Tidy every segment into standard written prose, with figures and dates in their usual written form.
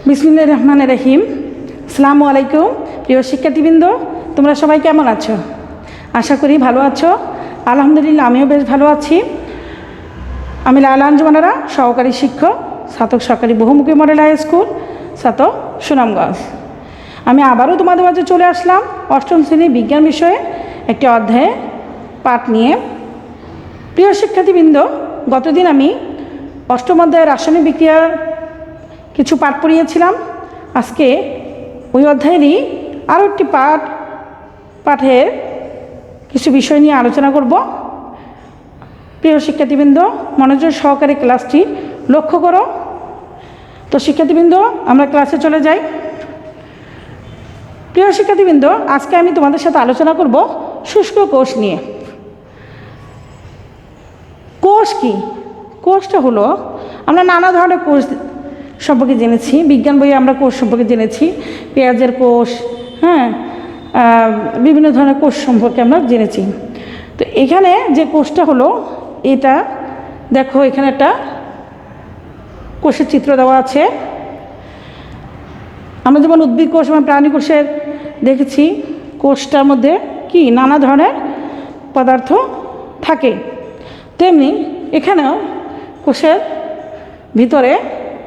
বিসমিল্লাহির রহমানির রহিম। আসসালামু আলাইকুম। প্রিয় শিক্ষার্থীবৃন্দ, তোমরা সবাই কেমন আছো? আশা করি ভালো আছো। আলহামদুলিল্লাহ, আমিও বেশ ভালো আছি। আমি লায়লা আঞ্জুমানারা, সহকারী শিক্ষক, ছাতক সরকারি বহুমুখী model high school, Chhatak, Sunamganj. আমি আবারও তোমাদের মাঝে চলে আসলাম অষ্টম শ্রেণীর বিজ্ঞান বিষয়ে একটি অধ্যায়ে পাঠ নিয়ে। প্রিয় শিক্ষার্থীবৃন্দ, গতদিন আমি অষ্টম অধ্যায়ের রাসায়নিক বিক্রিয়ার কিছু পাঠ পড়িয়েছিলাম। আজকে ওই অধ্যায়েরই আরও একটি পাঠের কিছু বিষয় নিয়ে আলোচনা করব। প্রিয় শিক্ষার্থীবৃন্দ, মনোযোগ সহকারে ক্লাসটি লক্ষ্য করো। তো শিক্ষার্থীবৃন্দ, আমরা ক্লাসে চলে যাই। প্রিয় শিক্ষার্থীবৃন্দ, আজকে আমি তোমাদের সাথে আলোচনা করব শুষ্ক কোষ নিয়ে। কোষ কি? কোষটা হলো, আমরা নানা ধরনের কোষ সম্পর্কে জেনেছি, বিজ্ঞান বইয়ে আমরা কোষ সম্পর্কে জেনেছি, পেঁয়াজের কোষ, বিভিন্ন ধরনের কোষ সম্পর্কে আমরা জেনেছি। তো এখানে যে কোষটা হলো, এটা দেখো, এখানে একটা কোষের চিত্র দেওয়া আছে। আমরা যেমন উদ্ভিদ কোষ এবং প্রাণী কোষের দেখেছি, কোষটার মধ্যে কি নানা ধরনের পদার্থ থাকে, তেমনি এখানেও কোষের ভিতরে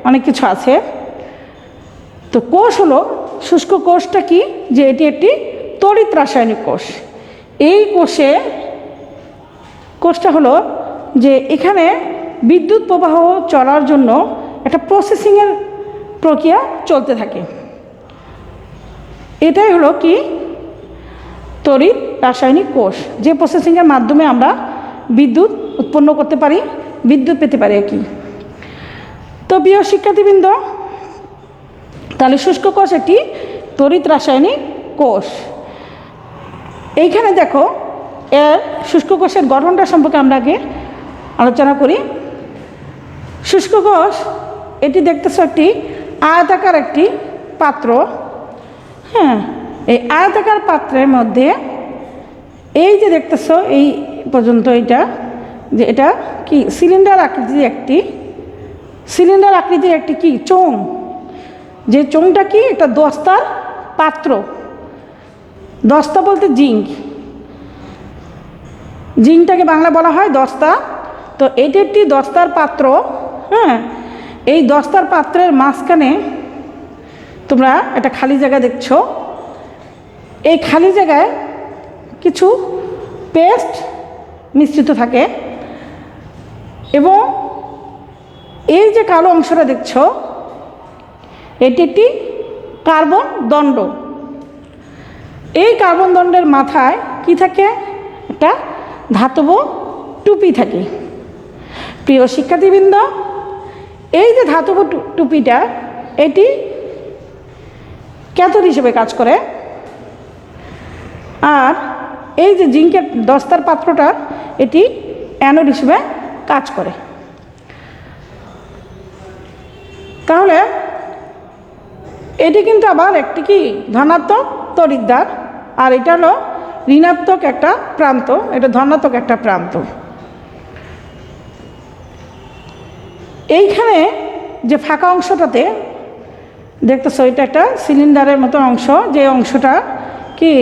অনেক কিছু আছে। তো কোষ হলো, শুষ্ক কোষটা কি, যে এটি একটি তড়িৎ রাসায়নিক কোষ। এই কোষটা হলো যে এখানে বিদ্যুৎ প্রবাহ চলার জন্য একটা প্রসেসিংয়ের প্রক্রিয়া চলতে থাকে। এটাই হলো কি তড়িৎ রাসায়নিক কোষ, যে প্রসেসিংয়ের মাধ্যমে আমরা বিদ্যুৎ উৎপন্ন করতে পারি, বিদ্যুৎ পেতে পারি আর কি। তো প্রিয় শিক্ষার্থীবৃন্দ, তাহলে শুষ্ক কোষ একটি তড়িৎ রাসায়নিক কোষ। এইখানে দেখো, এর শুষ্ক কোষের গঠনটা সম্পর্কে আমরা আগে আলোচনা করি। শুষ্ক কোষ, এটি দেখতেছ একটি আয়তাকার একটি পাত্র। এই আয়তাকার পাত্রের মধ্যে এই যে দেখতেছ এই পর্যন্ত, এটা কি সিলিন্ডার আকৃতির একটি কি চোঙ। যে চোঙটা কি একটা দস্তার পাত্র। দস্তা বলতে জিঙ্কটাকে বাংলা বলা হয় দস্তা। তো এটি একটি দস্তার পাত্র। এই দস্তার পাত্রের মাঝখানে তোমরা একটা খালি জায়গা দেখছো। এই খালি জায়গায় কিছু পেস্ট মিশ্রিত থাকে, এবং এই যে কালো অংশটা দেখছো, এটি একটি কার্বন দণ্ড। এই কার্বন দণ্ডের মাথায় কি থাকে? একটা ধাতব টুপি থাকে। প্রিয় শিক্ষার্থীবৃন্দ, এই যে ধাতব টুপিটা, এটি ক্যাথোড হিসেবে কাজ করে। আর এই যে জিঙ্কের দস্তার পাত্রটা, এটি অ্যানোড হিসেবে কাজ করে। তাহলে এটি কিন্তু আবার একটি কি ধনাত্মক তড়িৎদ্বার, আর এটা হলো ঋণাত্মক একটা প্রান্ত, এটা ধনাত্মক একটা প্রান্ত। এইখানে যে ফাঁকা অংশটাতে দেখতেছ, এটা একটা সিলিন্ডারের মতো অংশ। যে অংশটা কি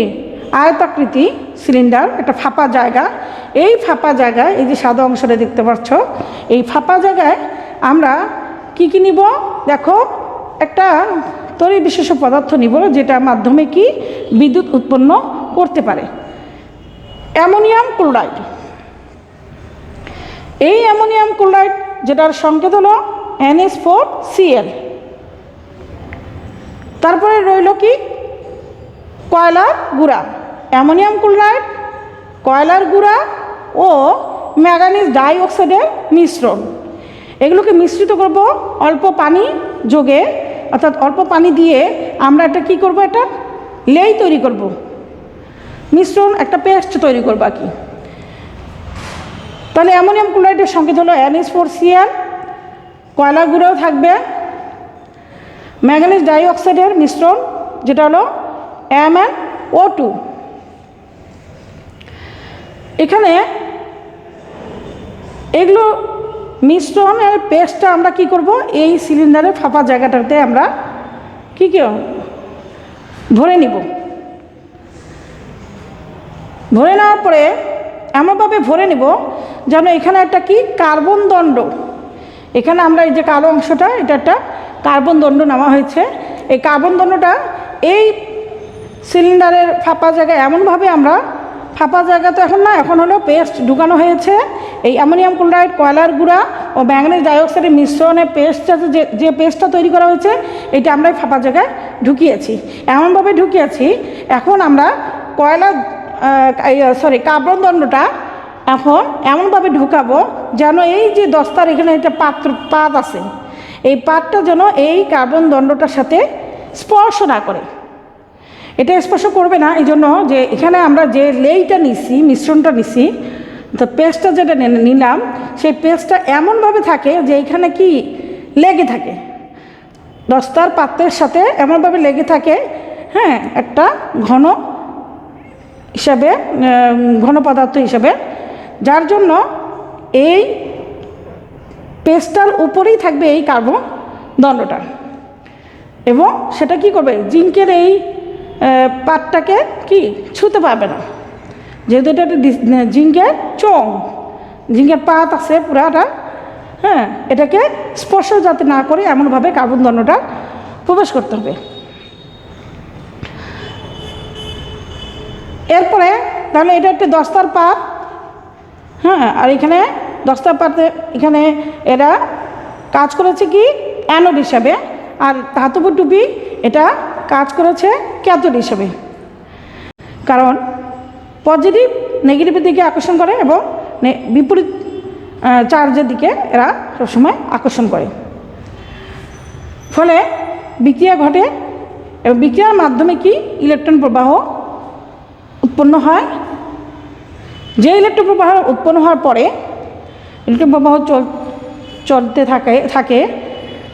আয়তাকৃতি সিলিন্ডার, একটা ফাঁপা জায়গা। এই ফাঁপা জায়গায় এই যে সাদা অংশটা দেখতে পাচ্ছ, এই ফাঁপা জায়গায় আমরা কি নিব? দেখো, একটা তড়িৎ বিশেষ পদার্থ নিব, যেটার মাধ্যমে কি বিদ্যুৎ উৎপন্ন করতে পারে। Ammonium chloride. এই অ্যামোনিয়াম ক্লোরাইড, যেটার সংকেত হলো NH4Cl। তারপরে রইল কি কয়লার গুঁড়া। অ্যামোনিয়াম ক্লোরাইড, কয়লার গুঁড়া ও ম্যাঙ্গানিজ ডাইঅক্সাইডের মিশ্রণ। এগুলোকে মিশ্রিত করব অল্প পানি যোগে, অর্থাৎ অল্প পানি দিয়ে আমরা এটা কি করব? একটা লেই তৈরি করব, মিশ্রণ, একটা পেস্ট তৈরি করবো আর কি। তাহলে অ্যামোনিয়াম ক্লোরাইডের সংকেত হলো NH4Cl, কয়লা গুঁড়াও থাকবে, ম্যাঙ্গানিজ ডাইঅক্সাইডের মিশ্রণ যেটা হলো MnO2। এখানে এগুলো মিশ্রণের পেস্টটা আমরা কি করব? এই সিলিন্ডারের ফাঁপা জায়গাটাতে আমরা কী কী ভরে নিব। ভরে নেওয়ার পরে এমনভাবে ভরে নিব যেন এখানে একটা কি কার্বন দণ্ড, এখানে আমরা এই যে কালো অংশটা এটা একটা কার্বন দণ্ড নেওয়া হয়েছে। এই কার্বন দণ্ডটা এই সিলিন্ডারের ফাঁপা জায়গায় এমনভাবে আমরা, ফাঁপা জায়গা তো এখন না, এখন হলো পেস্ট ঢুকানো হয়েছে। এই অ্যামোনিয়াম ক্লোরাইড, কয়লার গুঁড়া ও ম্যাঙ্গানিজ ডাইঅক্সাইডের মিশ্রণে পেস্টটা যে পেস্টটা তৈরি করা হয়েছে এটা আমরা ফাঁপা জায়গায় ঢুকিয়েছি, এমনভাবে ঢুকিয়েছি। এখন আমরা কার্বন দণ্ডটা এখন এমনভাবে ঢুকাবো যেন এই যে দস্তার এখানে একটা পাত আছে, এই পাতটা যেন এই কার্বন দণ্ডটার সাথে স্পর্শ না করে। এটা স্পর্শ করবে না এই জন্য যে এখানে আমরা যে লেইটা নিছি, মিশ্রণটা নিছি, তো পেস্টটা যেটা নিলাম সেই পেস্টটা এমনভাবে থাকে যে এখানে কি লেগে থাকে, দস্তার পাত্রের সাথে এমনভাবে লেগে থাকে, হ্যাঁ, একটা ঘন হিসাবে, ঘন পদার্থ হিসাবে, যার জন্য এই পেস্টটার উপরেই থাকবে এই কার্বন দণ্ডটা। এবং সেটা কি করবে, জিঙ্কের এই পাতটাকে কি ছুঁতে পারবে না, যেহেতু এটা একটা জিঙ্কের চোঙ, জিঙ্কের পাত আছে পুরাটা, হ্যাঁ, এটাকে স্পর্শ যাতে না করে এমনভাবে কার্বন দণ্ডটা প্রবেশ করতে হবে। এরপরে তাহলে এটা একটা দস্তার পাত, হ্যাঁ, আর এখানে দস্তার পাতে এখানে এরা কাজ করেছে কি অ্যানোড হিসাবে, আর ধাতব টুপি এটা কাজ করেছে ক্যাথোড হিসাবে। কারণ পজিটিভ নেগেটিভের দিকে আকর্ষণ করে এবং বিপরীত চার্জের দিকে এরা সবসময় আকর্ষণ করে, ফলে বিক্রিয়া ঘটে এবং বিক্রিয়ার মাধ্যমে কি ইলেকট্রন প্রবাহ উৎপন্ন হয়। যে ইলেকট্রন প্রবাহ উৎপন্ন হওয়ার পরে ইলেকট্রন প্রবাহ চলতে থাকে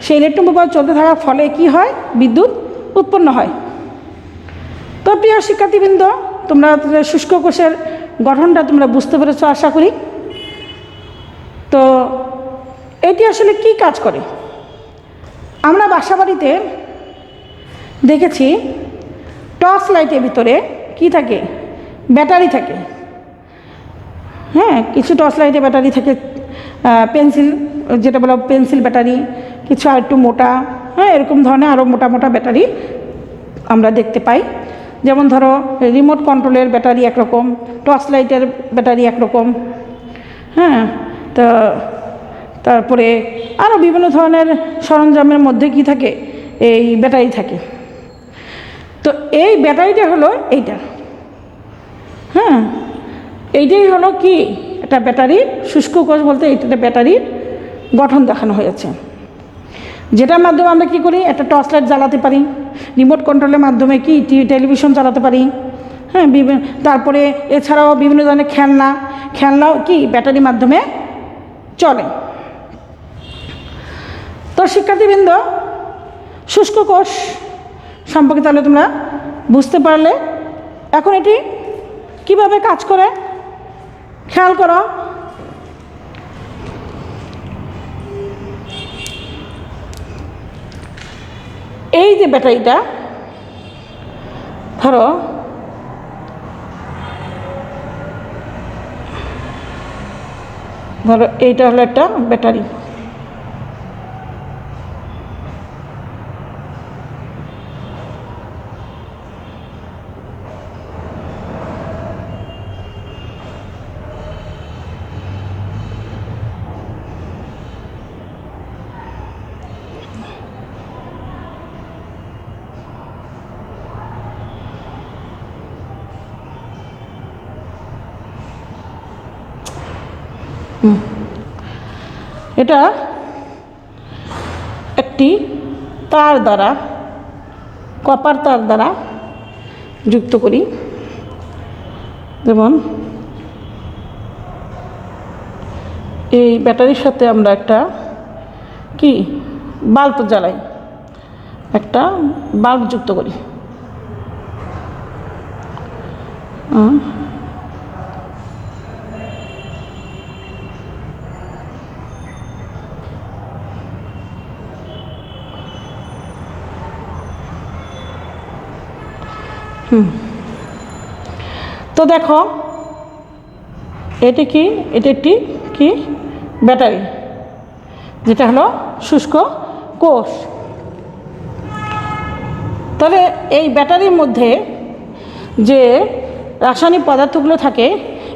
সেই ইলেকট্রন প্রবাহ চলতে থাকার ফলে কি হয়, বিদ্যুৎ উৎপন্ন হয়। তো প্রিয় শিক্ষার্থীবৃন্দ, তোমরা শুষ্ক কোষের গঠনটা তোমরা বুঝতে পেরেছো আশা করি। তো এটি আসলে কি কাজ করে, আমরা বাসাবাড়িতে দেখেছি টর্চ লাইটের ভিতরে কি থাকে, ব্যাটারি থাকে, হ্যাঁ, কিছু টর্চ লাইটে ব্যাটারি থাকে, পেন্সিল যেটা বলা পেন্সিল ব্যাটারি, কিছু আর একটু মোটা, হ্যাঁ, এরকম ধরনের আরও মোটা মোটা ব্যাটারি আমরা দেখতে পাই। যেমন ধরো রিমোট কন্ট্রোলের ব্যাটারি একরকম, টর্চ লাইটের ব্যাটারি একরকম, হ্যাঁ, তো তারপরে আরও বিভিন্ন ধরনের সরঞ্জামের মধ্যে কি থাকে, এই ব্যাটারি থাকে। তো এই ব্যাটারিটা হলো এইটা, হ্যাঁ, এইটাই হলো কি একটা ব্যাটারি, শুষ্ক কোষ বলতে এইটা ব্যাটারির গঠন দেখানো হয়েছে, যেটার মাধ্যমে আমরা কী করি, একটা টর্চ লাইট জ্বালাতে পারি, রিমোট কন্ট্রোলের মাধ্যমে কি টেলিভিশন চালাতে পারি, হ্যাঁ, তারপরে এছাড়াও বিভিন্ন ধরনের খেলনাও কি ব্যাটারির মাধ্যমে চলে। তো শিক্ষার্থীবৃন্দ, শুষ্ক কোষ সম্পর্কে তাহলে তোমরা বুঝতে পারলে। এখন এটি কিভাবে কাজ করে খেয়াল করো। এই যে ব্যাটারিটা, ধরো এইটা হলো একটা ব্যাটারি, এটা একটি তার দ্বারা, কপার তার দ্বারা যুক্ত করি। যেমন এই ব্যাটারির সাথে আমরা একটা কি বাল্ব জ্বালাই, একটা বাল্ব যুক্ত করি, তো দেখো এটি কি, এটি একটি কি ব্যাটারি, যেটা হলো শুষ্ক কোষ। তাহলে এই ব্যাটারির মধ্যে যে রাসায়নিক পদার্থগুলো থাকে,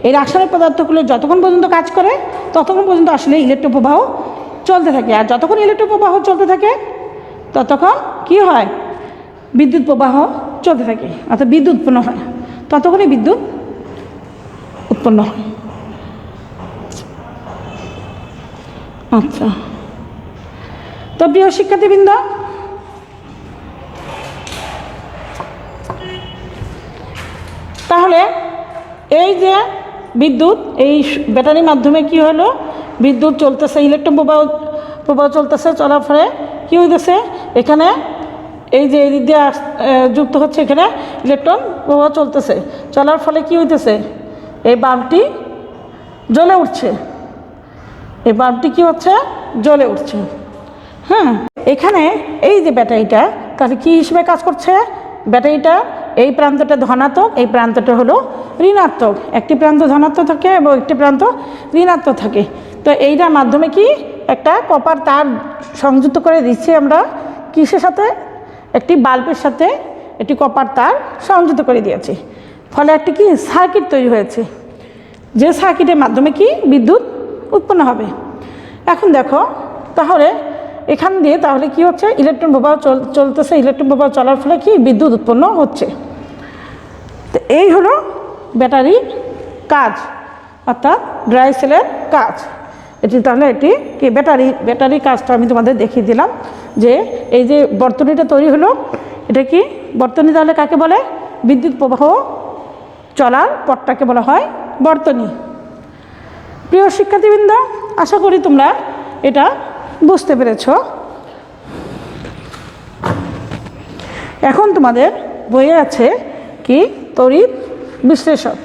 এই রাসায়নিক পদার্থগুলো যতক্ষণ পর্যন্ত কাজ করে ততক্ষণ পর্যন্ত আসলে ইলেকট্রিক প্রবাহ চলতে থাকে। আর যতক্ষণ ইলেকট্রিক প্রবাহ চলতে থাকে ততক্ষণ কি হয়, বিদ্যুৎ প্রবাহ চলতে থাকে, অর্থাৎ বিদ্যুৎ উৎপন্ন হয়, ততক্ষণই বিদ্যুৎ উৎপন্ন হয়। আচ্ছা, তো প্রিয় শিক্ষার্থীবৃন্দ, তাহলে এই যে বিদ্যুৎ, এই ব্যাটারির মাধ্যমে কি হলো, বিদ্যুৎ চলতেছে, ইলেকট্রন প্রবাহ চলতেছে, চলার ফলে কী হইতেছে, এখানে এই যে এই দিক দিয়ে যুক্ত হচ্ছে, এখানে ইলেকট্রন প্রবাহ চলতেছে, চলার ফলে কি হইতেছে, এই বাল্বটি জ্বলে উঠছে, এই বাল্বটি কী হচ্ছে, জ্বলে উঠছে। হ্যাঁ, এখানে এই যে ব্যাটারিটা তাহলে কী হিসেবে কাজ করছে, ব্যাটারিটা এই প্রান্তটা ধনাত্মক, এই প্রান্তটা হলো ঋণাত্মক, একটি প্রান্ত ধনাত্মক থাকে এবং একটি প্রান্ত ঋণাত্মক থাকে। তো এইটার মাধ্যমে কি একটা কপার তার সংযুক্ত করে দিচ্ছি আমরা কিসের সাথে, একটি বাল্বের সাথে একটি কপার তার সংযুক্ত করে দিয়েছি, ফলে একটি কি সার্কিট তৈরি হয়েছে, যে সার্কিটের মাধ্যমে কি বিদ্যুৎ উৎপন্ন হবে। এখন দেখো তাহলে এখান দিয়ে তাহলে কি হচ্ছে, ইলেকট্রন প্রবাহ চলতেছে, ইলেকট্রন প্রবাহ চলার ফলে কি বিদ্যুৎ উৎপন্ন হচ্ছে। তো এই হলো ব্যাটারির কাজ, অর্থাৎ ড্রাই সেলের কাজ। এটি তাহলে এটি কি ব্যাটারির কাজটা আমি তোমাদের দেখিয়ে দিলাম, যে এই যে বর্তনীটা তৈরি হলো, এটা কি বর্তনী, তাহলে কাকে বলে, বিদ্যুৎ প্রবাহ চলার পথটাকে বলা হয় বর্তনী। প্রিয় শিক্ষার্থীবৃন্দ, আশা করি তোমরা এটা বুঝতে পেরেছ। এখন তোমাদের বইয়ে আছে কি তড়িৎ বিশ্লেষণ।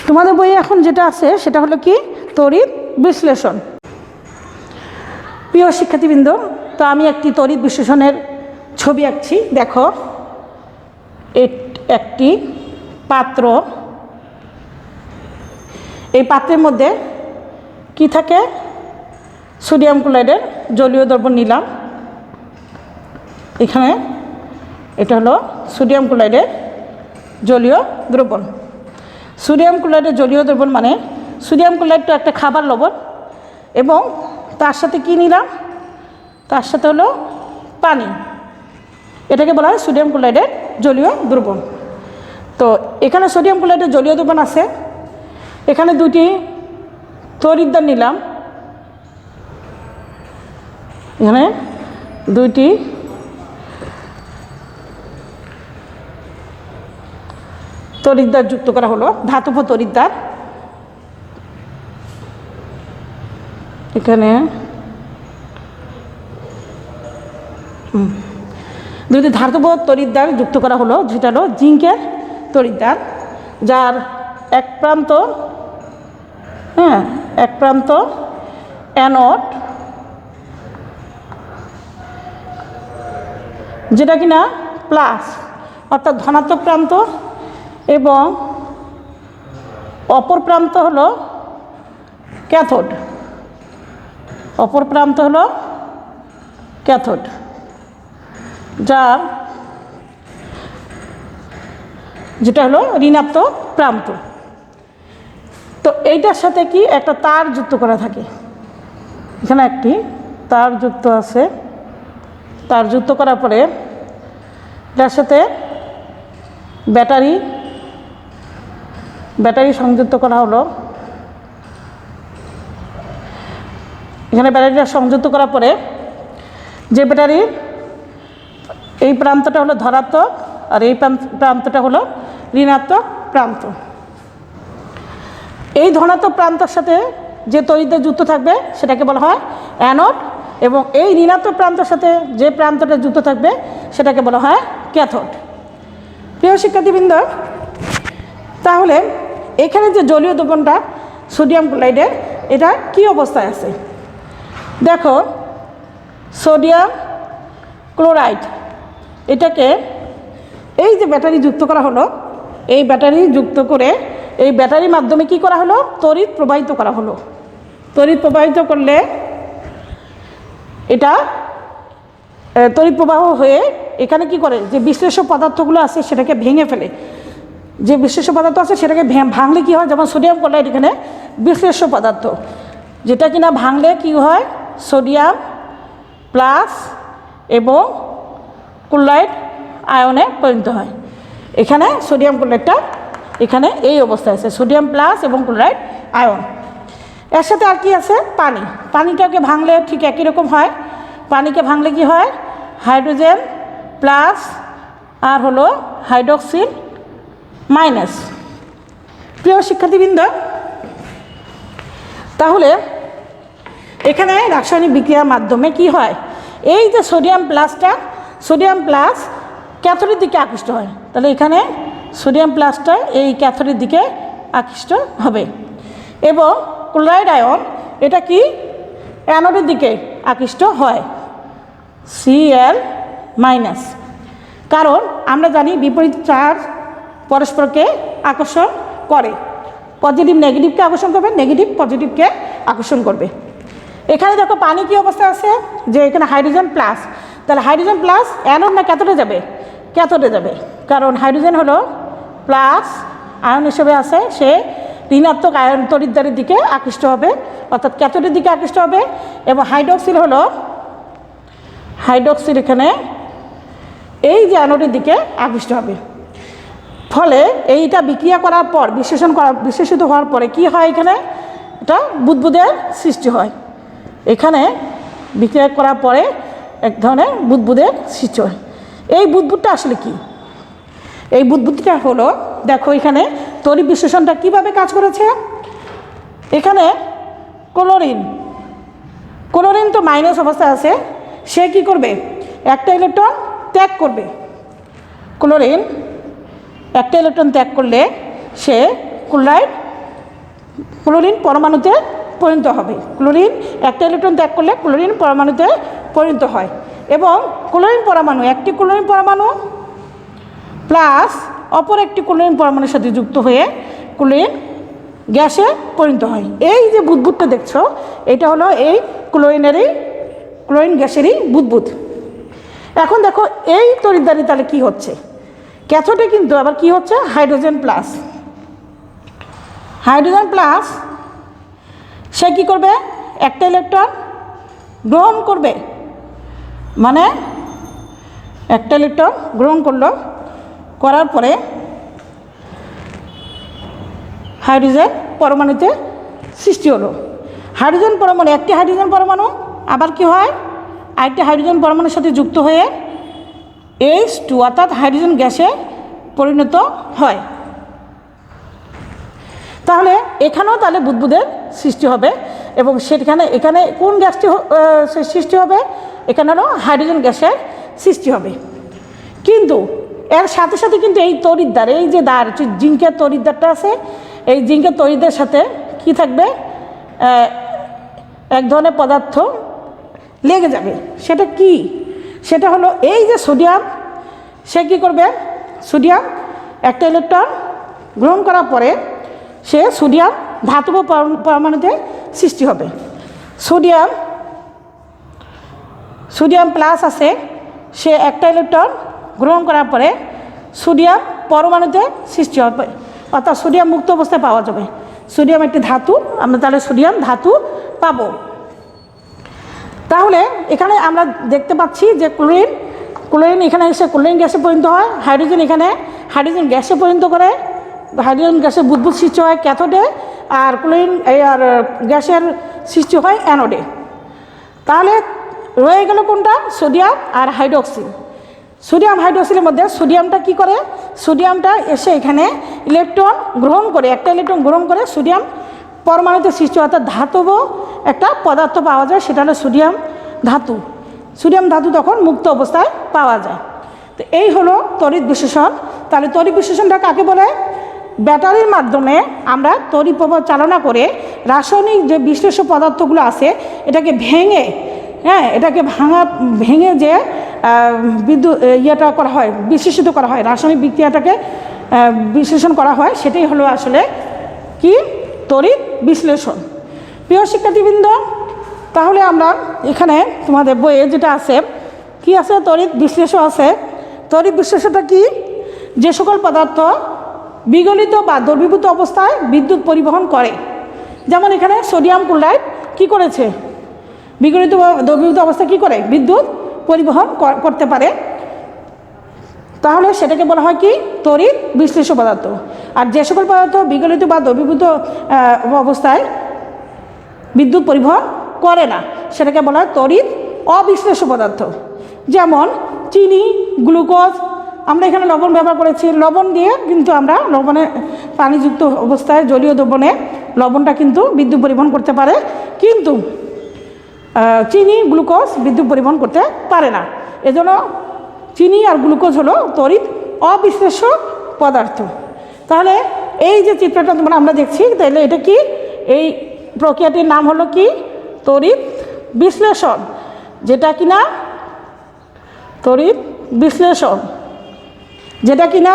তোমাদের বইয়ে এখন যেটা আছে সেটা হলো কি তড়িৎ বিশ্লেষণ। প্রিয় শিক্ষার্থীবৃন্দ, তো আমি একটি তড়িৎ বিশ্লেষণের ছবি আঁকছি। দেখো, একটি পাত্র, এই পাত্রের মধ্যে কি থাকে, সোডিয়াম ক্লোরাইডের জলীয় দ্রবণ নিলাম। এখানে এটা হলো সোডিয়াম ক্লোরাইডের জলীয় দ্রবণ। সোডিয়াম ক্লোরাইডের জলীয় দ্রবণ মানে সোডিয়াম ক্লোরাইড তো একটা খাবার লবণ, এবং তার সাথে কি নিলাম, তার সাথে হলো পানি, এটাকে বলা হয় সোডিয়াম ক্লোরাইডের জলীয় দ্রবণ। তো এখানে সোডিয়াম ক্লোরাইডের জলীয় দ্রবণ আছে, এখানে দুটি তড়িৎদ্বার নিলাম, এখানে দুইটি তড়িৎদ্বার যুক্ত করা হলো, ধাতব তড়িৎদ্বার। এখানে দুটি ধাতব তড়িৎদ্বার যুক্ত করা হলো, যেটা হলো জিঙ্কের তড়িৎদ্বার, যার এক প্রান্ত এক প্রান্ত অ্যানোড, যেটা কিনা প্লাস অর্থাৎ ধনাত্মক প্রান্ত, এবং অপর প্রান্ত হলো ক্যাথোড, অপর প্রান্ত হলো ক্যাথোড, যেটা হলো ঋণাত্মক প্রান্ত। তো এইটার সাথে কি একটা তার যুক্ত করা থাকে, এখানে একটি তার যুক্ত আছে, তার যুক্ত করার পরে এটার সাথে ব্যাটারি সংযুক্ত করা হলো। এখানে ব্যাটারিটা সংযুক্ত করার পরে যে ব্যাটারির এই প্রান্তটা হলো ধনাত্মক আর এই প্রান্তটা হলো ঋণাত্মক প্রান্ত, এই ধনাত্মক প্রান্তের সাথে যে তড়িৎদ্বার যুক্ত থাকবে সেটাকে বলা হয় অ্যানোড, এবং এই ঋণাত্মক প্রান্তের সাথে যে প্রান্তটা যুক্ত থাকবে সেটাকে বলা হয় ক্যাথোড। প্রিয় শিক্ষার্থীবৃন্দ, তাহলে এখানে যে জলীয় দ্রবণটা সোডিয়াম ক্লোরাইডের, এটা কি অবস্থায় আছে দেখো। সোডিয়াম ক্লোরাইড এটাকে এই যে ব্যাটারি যুক্ত করা হলো, এই ব্যাটারি যুক্ত করে এই ব্যাটারির মাধ্যমে কি করা হলো, তড়িৎ প্রবাহিত করা হলো। তড়িৎ প্রবাহিত করলে এটা তড়িৎ প্রবাহ হয়ে এখানে কি করে, যে বিশ্লেষ্য পদার্থগুলো আছে সেটাকে ভেঙে ফেলে। যে বিশ্লেষ্য পদার্থ আছে সেটাকে ভাঙলে কি হয়, যেমন সোডিয়াম ক্লোরাইড এখানে বিশ্লেষ্য পদার্থ, যেটা কিনা ভাঙলে কি হয়, সোডিয়াম প্লাস এবং ক্লোরাইড আয়নে পরিণত হয়। এখানে সোডিয়াম ক্লোরাইডটা এখানে এই অবস্থায় আছে, সোডিয়াম প্লাস এবং ক্লোরাইড আয়ন। এর সাথে আর কি আছে, পানি। পানিটাকে ভাঙলে ঠিক একই রকম হয়। পানিকে ভাঙলে কি হয়, হাইড্রোজেন প্লাস আর হলো হাইড্রোক্সিল মাইনাস। প্রিয় শিক্ষার্থীবৃন্দ, তাহলে এখানে রাসায়নিক বিক্রিয়ার মাধ্যমে কি হয়, এই যে সোডিয়াম প্লাসটা, সোডিয়াম প্লাস ক্যাথোডের দিকে আকৃষ্ট হয়। তাহলে এখানে সোডিয়াম প্লাসটা এই ক্যাথোডের দিকে আকৃষ্ট হবে এবং ক্লোরাইড আয়ন এটা কি অ্যানোডের দিকে আকৃষ্ট হয়, Cl মাইনাস। কারণ আমরা জানি বিপরীত চার্জ পরস্পরকে আকর্ষণ করে, পজিটিভ নেগেটিভকে আকর্ষণ করবে, নেগেটিভ পজিটিভকে আকর্ষণ করবে। এখানে দেখো পানি কি অবস্থায় আছে, যে এখানে হাইড্রোজেন প্লাস। তাহলে হাইড্রোজেন প্লাস অ্যানোড না ক্যাথোডে যাবে, ক্যাথোডে যাবে, কারণ হাইড্রোজেন হলো প্লাস আয়ন হিসেবে আছে, সে ঋণাত্মক আয়ন তড়িৎদ্বারের দিকে আকৃষ্ট হবে, অর্থাৎ ক্যাথোডের দিকে আকৃষ্ট হবে। এবং হাইড্রোক্সিল হলো, হাইড্রোক্সিল এখানে এই যে অ্যানোডের দিকে আকৃষ্ট হবে। ফলে এইটা বিক্রিয়া করার পর বিশ্লেষিত হওয়ার পরে কি হয়, এখানে এটা বুদবুদের সৃষ্টি হয়। এখানে বিক্রিয়া করার পরে এক ধরনের বুদবুদের সৃষ্টি হয়। এই বুদবুদটা আসলে কি, এই বুদবুদটা হলো, দেখো এখানে তড়িৎ বিশ্লেষণটা কিভাবে কাজ করেছে। এখানে ক্লোরিন, ক্লোরিন তো মাইনাস অবস্থায় আছে, সে কি করবে, একটা ইলেকট্রন ত্যাগ করবে। ক্লোরিন একটা ইলেকট্রন ত্যাগ করলে সে ক্লোরিন পরমাণুতে পরিণত হবে। ক্লোরিন একটা ইলেকট্রন ত্যাগ করলে ক্লোরিন পরমাণুতে পরিণত হয় এবং ক্লোরিন পরমাণু, একটি ক্লোরিন পরমাণু প্লাস অপর একটি ক্লোরিন পরমাণুর সাথে যুক্ত হয়ে ক্লোরিন গ্যাসে পরিণত হয়। এই যে বুদবুদটা দেখছো, এটা হলো এই ক্লোরিন গ্যাসেরই বুদবুদ। এখন দেখো এই তড়িৎদ্বারে তাহলে কী হচ্ছে, ক্যাথোডে কিন্তু আবার কি হচ্ছে, হাইড্রোজেন প্লাস। হাইড্রোজেন প্লাস সে কী করবে, একটা ইলেকট্রন গ্রহণ করবে, মানে একটা ইলেকট্রন গ্রহণ করলো, করার পরে হাইড্রোজেন পরমাণুতে সৃষ্টি হলো। হাইড্রোজেন পরমাণু, একটি হাইড্রোজেন পরমাণু আবার কি হয়, আরেকটি হাইড্রোজেন পরমাণুর সাথে যুক্ত হয়ে H2 অর্থাৎ হাইড্রোজেন গ্যাসে পরিণত হয়। তাহলে এখানেও তাহলে বুদবুদের সৃষ্টি হবে এবং সেখানে এখানে কোন গ্যাসটি সৃষ্টি হবে, এখানে হলো হাইড্রোজেন গ্যাসের সৃষ্টি হবে। কিন্তু এর সাথে সাথে কিন্তু এই তড়িৎদ্বার, এই যে দ্বার, জিঙ্কের তড়িৎদ্বারটা আছে, এই জিঙ্কের তড়িৎদ্বারের সাথে কি থাকবে, এক ধরনের পদার্থ লেগে যাবে। সেটা কি, সেটা হলো এই যে সোডিয়াম, সে কী করবে, সোডিয়াম একটা ইলেকট্রন গ্রহণ করার পরে সে সোডিয়াম ধাতব পরমাণুতে সৃষ্টি হবে। সোডিয়াম প্লাস আছে, সে একটা ইলেকট্রন গ্রহণ করার পরে সোডিয়াম পরমাণুতে সৃষ্টি হবে, অর্থাৎ সোডিয়াম মুক্ত অবস্থায় পাওয়া যাবে। সোডিয়াম একটি ধাতু, আমরা তাহলে সোডিয়াম ধাতু পাবো। তাহলে এখানে আমরা দেখতে পাচ্ছি যে ক্লোরিন এখানে এসে ক্লোরিন গ্যাসে পরিণত হয়, হাইড্রোজেন এখানে হাইড্রোজেন গ্যাসে পরিণত করে, হাইড্রোজেন গ্যাসের বুদবুদ সৃষ্টি হয় ক্যাথোডে, আর ক্লোরিন আর গ্যাসের সৃষ্টি হয় অ্যানোডে। তাহলে রয়ে গেল কোনটা, সোডিয়াম আর হাইড্রোক্সিল। সোডিয়াম হাইড্রোক্সিলের মধ্যে সোডিয়ামটা কি করে, সোডিয়ামটা এসে এখানে ইলেকট্রন গ্রহণ করে, একটা ইলেকট্রন গ্রহণ করে সোডিয়াম পরমাণুতে সৃষ্টি, অর্থাৎ ধাতব একটা পদার্থ পাওয়া যায়, সেটা হলো সোডিয়াম ধাতু। সোডিয়াম ধাতু তখন মুক্ত অবস্থায় পাওয়া যায়। তো এই হলো তড়িৎ বিশ্লেষণ। তাহলে তড়িৎ বিশ্লেষণটা কাকে বলে, ব্যাটারির মাধ্যমে আমরা তড়িৎ প্রবাহ চালনা করে রাসায়নিক যে বিশ্লেষ্য পদার্থগুলো আছে এটাকে ভেঙে, এটাকে ভেঙে যে বিদ্যুৎ ইয়েটা করা হয়, বিশ্লেষিত করা হয়, রাসায়নিক বিক্রিয়াটাকে বিশ্লেষণ করা হয়, সেটাই হলো আসলে কি তড়িৎ বিশ্লেষণ। প্রিয় শিক্ষার্থীবৃন্দ, তাহলে আমরা এখানে তোমাদের বইয়ে যেটা আছে কি আছে, তড়িৎ বিশ্লেষণ আছে। তড়িৎ বিশ্লেষণটা কি? যে সকল পদার্থ বিগলিত বা দ্রবীভূত অবস্থায় বিদ্যুৎ পরিবহন করে। যেমন এখানে সোডিয়াম ক্লোরাইড কি করেছে, বিগলিত বা দ্রবীভূত অবস্থায় কি করে বিদ্যুৎ পরিবহন করতে পারে, তাহলে সেটাকে বলা হয় কি তড়িৎ বিশ্লেষ্য পদার্থ। আর যে সকল পদার্থ বিগলিত বা দ্রবীভূত অবস্থায় বিদ্যুৎ পরিবহন করে না সেটাকে বলা হয় তড়িৎ অবিশ্লেষ্য পদার্থ। যেমন চিনি, গ্লুকোজ, আমরা এখানে লবণ ব্যবহার করেছি, লবণ দিয়ে কিন্তু আমরা লবণে পানিযুক্ত অবস্থায় জলীয় দ্রবণে লবণটা কিন্তু বিদ্যুৎ পরিবহন করতে পারে, কিন্তু চিনি, গ্লুকোজ বিদ্যুৎ পরিবহন করতে পারে না। এজন্য চিনি আর গ্লুকোজ হলো তড়িৎ অবিশ্লেষ্য পদার্থ। তাহলে এই যে চিত্রটা আমরা দেখছি, তাহলে এটা কি, এই প্রক্রিয়াটির নাম হলো কি তড়িৎ বিশ্লেষণ, যেটা কিনা তড়িৎ বিশ্লেষণ, যেটা কিনা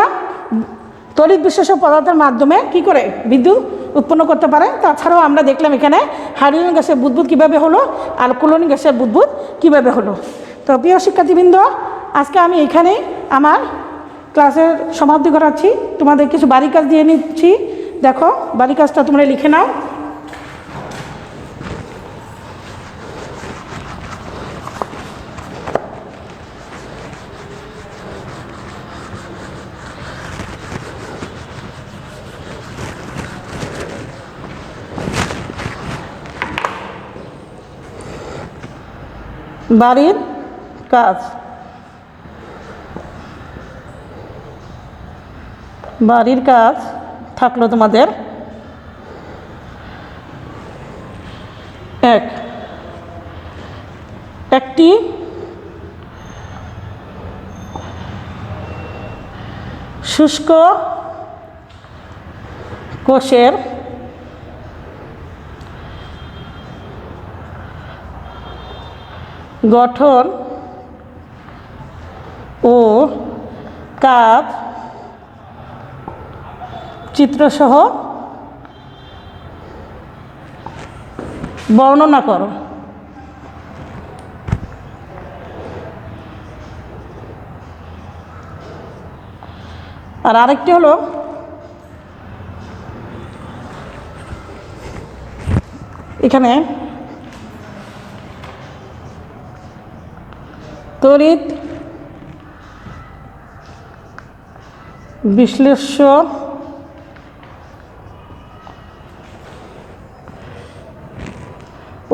তড়িৎ বিশ্লেষ্য পদার্থের মাধ্যমে কি করে বিদ্যুৎ উৎপন্ন করতে পারে। তাছাড়াও আমরা দেখলাম এখানে হাইড্রোজেন গ্যাসের বুদবুদ কীভাবে হলো আর ক্লোরিন গ্যাসের বুদবুদ কীভাবে হলো। তো প্রিয় শিক্ষার্থীবৃন্দ, আজকে আমি এখানেই আমার ক্লাসের সমাপ্তি করাচ্ছি। তোমাদের কিছু বাড়ি কাজ দিয়ে নিচ্ছি, দেখো বাড়ি কাজটা তোমরা লিখে নাও। বাড়ির কাজ, বাড়ির কাজ থাকলো তোমাদের একটি শুষ্ক কোষের গঠন ও কাজ চিত্রসহ বর্ণনা করো। আর আরেকটি হলো এখানে তড়িৎ বিশ্লেষ্য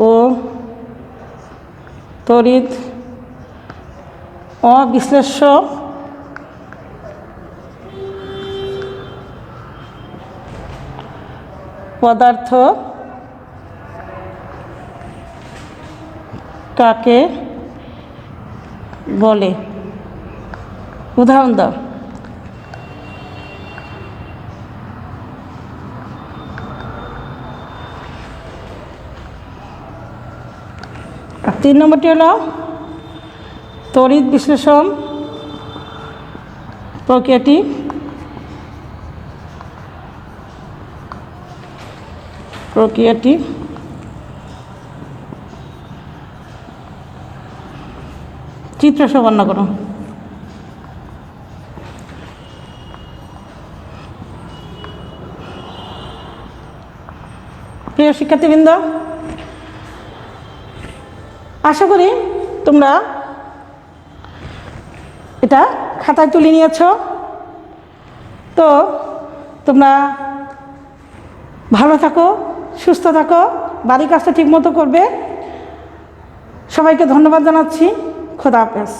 ও তড়িৎ অবিশ্লেষ্য পদার্থ কাকে বলে, উদাহরণ দাও। আর 3 নম্বরটি হলো তড়িৎ বিশ্লেষণ প্রক্রিয়াটি চিত্রসহ বর্ণনা করো। প্রিয় শিক্ষার্থীবৃন্দ, আশা করি তোমরা এটা খাতায় তুলে নিয়েছ। তো তোমরা ভালো থাকো, সুস্থ থাকো, বাড়ির কাজটা ঠিকমতো করবে। সবাইকে ধন্যবাদ জানাচ্ছি। খোদা হাফেজ।